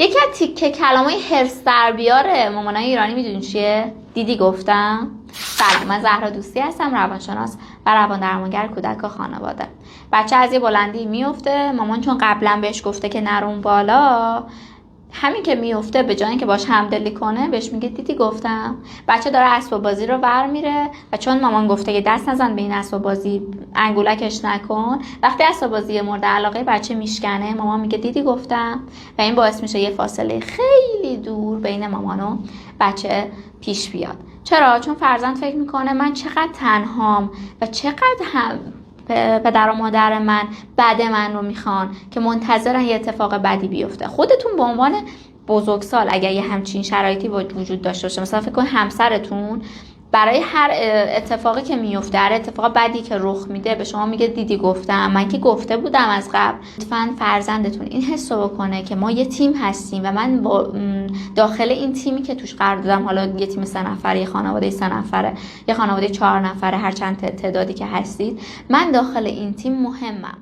یکی از تیکه کلامای حرص در بیاره مامانای ایرانی میدونی چیه؟ دیدی گفتم؟ سلام، من زهرا دوستی هستم، روانشناس و روان درمانگر کودک و خانواده. بچه از یه بلندی میفته، مامان چون قبلا بهش گفته که نرون بالا، همین که میفته به جای اینکه باش همدلی کنه بهش میگه دیدی گفتم. بچه داره اسباب بازی رو برمیره و چون مامان گفته که دست نزن به این اسباب بازی، انگولکش نکن، وقتی اسباب بازی مورد علاقه بچه میشکنه، مامان میگه دیدی گفتم و این باعث میشه یه فاصله خیلی دور بین مامان و بچه پیش بیاد. چرا؟ چون فرزند فکر میکنه من چقدر تنهام و چقدر پدر و مادر من بد من رو میخوان که منتظرن یه اتفاق بدی بیفته. خودتون به عنوان بزرگسال اگر یه همچین شرایطی وجود داشته باشه، مثلا فکر کن همسرتون برای هر اتفاقی که میفته، هر اتفاق بدی که رخ میده به شما میگه دیدی گفتم، من که گفته بودم از قبل. لطفاً فرزندتون این حسو بکنه که ما یه تیم هستیم و من با داخل این تیمی که توش قرار دادم، حالا یه تیم 3 نفره، یه خانواده 3 نفره، یه خانواده 4 نفره، هر چند تعدادی که هستید، من داخل این تیم مهمم.